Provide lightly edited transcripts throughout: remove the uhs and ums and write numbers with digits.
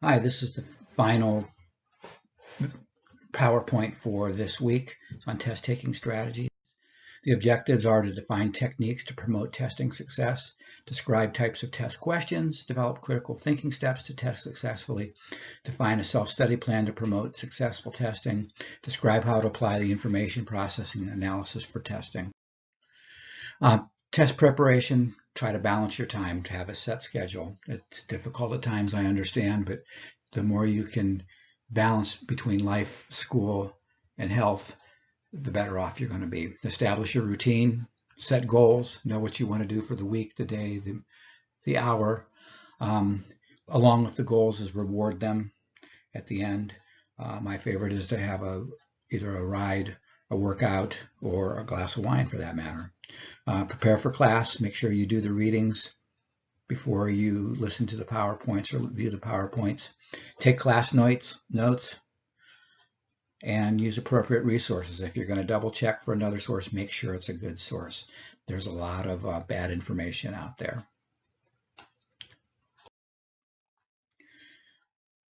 Hi, this is the final PowerPoint for this week. It's on test taking strategies. The objectives are to define techniques to promote testing success, describe types of test questions, develop critical thinking steps to test successfully, define a self-study plan to promote successful testing, describe how to apply the information processing and analysis for testing. Test preparation, try to balance your time to have a set schedule. It's difficult at times, I understand, but the more you can balance between life, school, and health, the better off you're going to be. Establish your routine, set goals, know what you want to do for the week, the day, the hour. Along with the goals is reward them at the end. My favorite is to have either a ride, a workout, or a glass of wine for that matter. Prepare for class. Make sure you do the readings before you listen to the PowerPoints or view the PowerPoints. Take class notes, and use appropriate resources. If you're going to double check for another source, make sure it's a good source. There's a lot of bad information out there.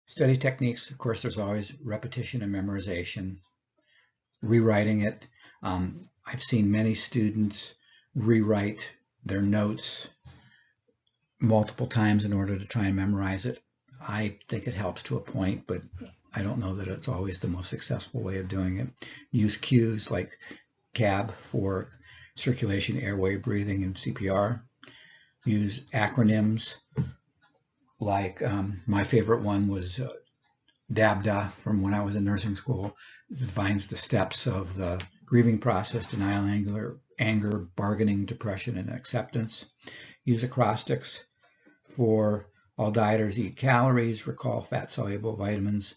Study techniques, of course, there's always repetition and memorization. Rewriting it. I've seen many students rewrite their notes multiple times in order to try and memorize it. I think it helps to a point, but I don't know that it's always the most successful way of doing it. Use cues like CAB for circulation, airway, breathing, and CPR. Use acronyms like my favorite one was DABDA from when I was in nursing school. It defines the steps of the grieving process: denial, anger, bargaining, depression, and acceptance. Use acrostics for all dieters eat calories, recall fat-soluble vitamins.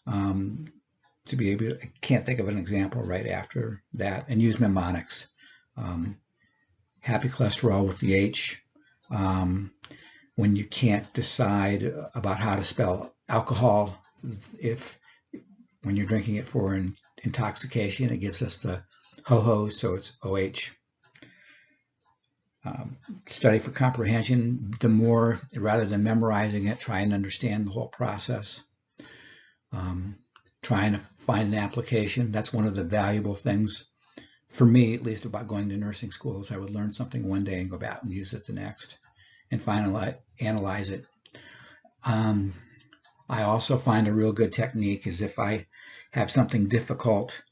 To be able, I can't think of an example right after that. And use mnemonics. Happy cholesterol with the H. When you can't decide about how to spell alcohol, when you're drinking it for intoxication, it gives us the ho-ho, so it's OH. Study for comprehension. The more, rather than memorizing it, try and understand the whole process. Trying to find an application. That's one of the valuable things, for me at least, about going to nursing school, is I would learn something one day and go back and use it the next, and finally analyze it. I also find a real good technique is if I have something difficult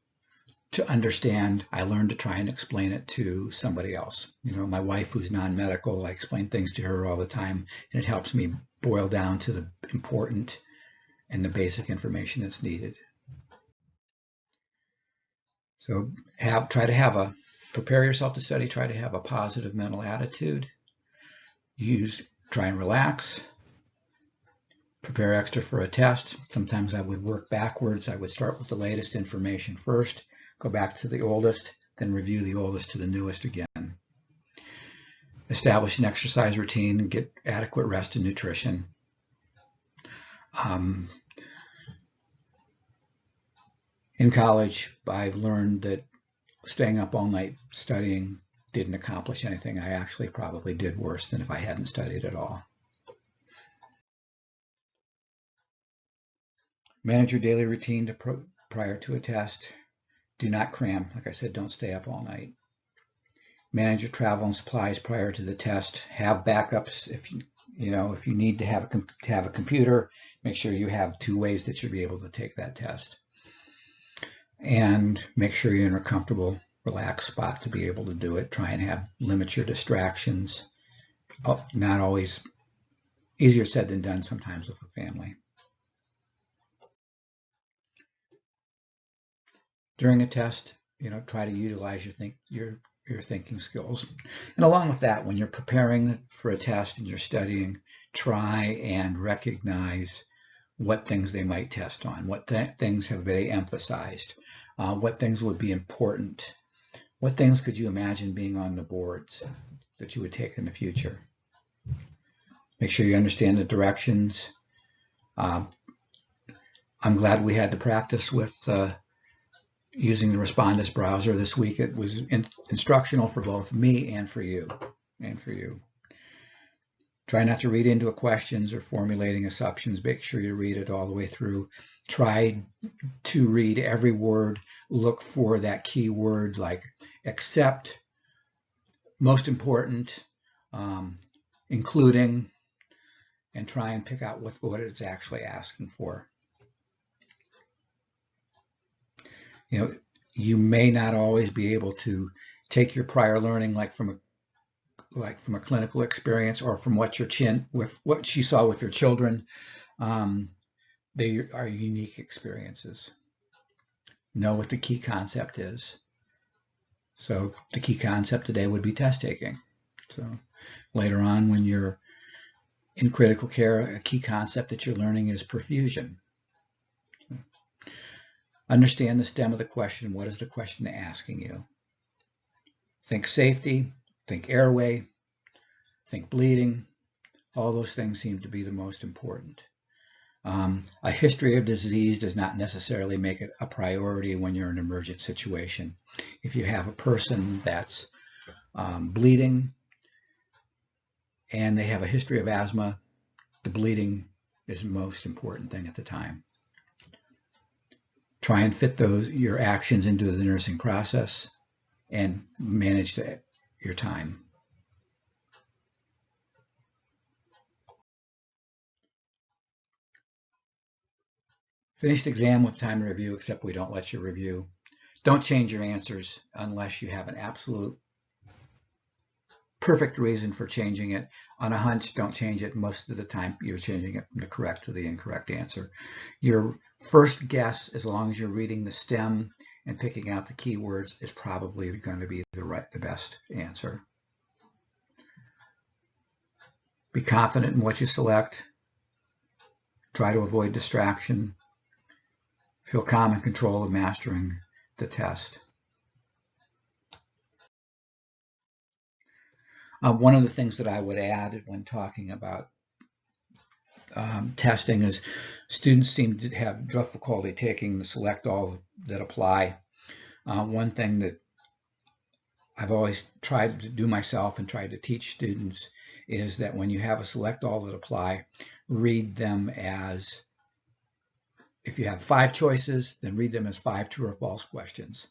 to understand, I learn to try and explain it to somebody else. You know, my wife, who's non-medical, I explain things to her all the time, and it helps me boil down to the important and the basic information that's needed. So prepare yourself to study, try to have a positive mental attitude. Try and relax. Prepare extra for a test. Sometimes I would work backwards. I would start with the latest information first, go back to the oldest, then review the oldest to the newest again. Establish an exercise routine and get adequate rest and nutrition. In college, I've learned that staying up all night studying didn't accomplish anything. I actually probably did worse than if I hadn't studied at all. Manage your daily routine prior to a test. Do not cram. Like I said, don't stay up all night. Manage your travel and supplies prior to the test. Have backups. If you need to have a computer, make sure you have 2 ways that you'll be able to take that test. And make sure you're in a comfortable, relaxed spot to be able to do it. Try and limit your distractions. Not always easier said than done sometimes with a family. During a test, try to utilize your thinking skills. And along with that, when you're preparing for a test and you're studying, try and recognize what things they might test on, what things have they emphasized, what things would be important, what things could you imagine being on the boards that you would take in the future. Make sure you understand the directions. I'm glad we had the practice with using the Respondus browser this week. It was instructional for both me and for you. Try not to read into questions or formulating assumptions. Make sure you read it all the way through. Try to read every word. Look for that key word like except, most important, including, and try and pick out what it's actually asking for. You may not always be able to take your prior learning like from a clinical experience or from what you saw with your children. They are unique experiences. Know what the key concept is. So the key concept today would be test taking. So later on, when you're in critical care, a key concept that you're learning is perfusion. Understand the stem of the question. What is the question asking you? Think safety, think airway, think bleeding. All those things seem to be the most important. A history of disease does not necessarily make it a priority when you're in an emergent situation. If you have a person that's bleeding and they have a history of asthma, the bleeding is the most important thing at the time. Try and fit your actions into the nursing process and manage your time. Finished exam with time to review, except we don't let you review. Don't change your answers unless you have an absolute perfect reason for changing it. On a hunch, don't change it. Most of the time, you're changing it from the correct to the incorrect answer. Your first guess, as long as you're reading the stem and picking out the keywords, is probably going to be the best answer. Be confident in what you select. Try to avoid distraction. Feel calm and control of mastering the test. One of the things that I would add when talking about testing is students seem to have difficulty taking the select all that apply. One thing that I've always tried to do myself and tried to teach students is that when you have a select all that apply, read them as, if you have 5 choices, then read them as 5 true or false questions.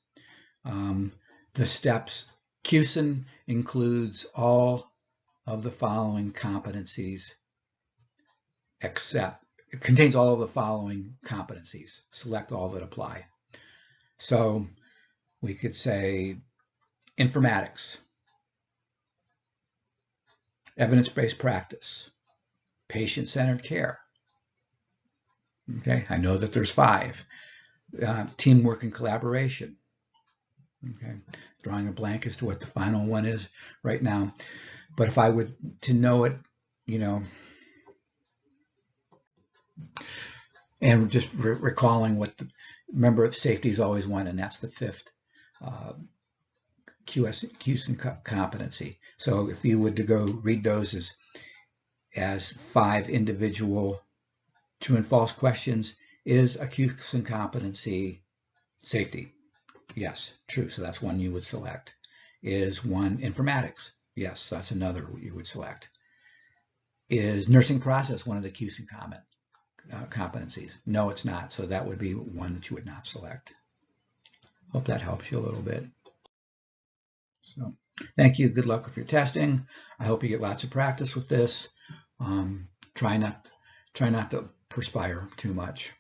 The steps, QSIN includes all of the following competencies, except it contains all of the following competencies. Select all that apply. So we could say informatics, evidence-based practice, patient-centered care. Okay, I know that there's 5. Teamwork and collaboration. Okay, drawing a blank as to what the final one is right now. But if I were to know it, and just recalling remember, safety is always one, and that's the 5th QSIN competency. So if you would to go read those as 5 individual true and false questions, is a QSIN competency safety? Yes, true. So that's one you would select. Is one informatics? Yes, that's another you would select. Is nursing process one of the QSIN competencies? No, it's not. So that would be one that you would not select. Hope that helps you a little bit. So thank you. Good luck with your testing. I hope you get lots of practice with this. Try not to perspire too much.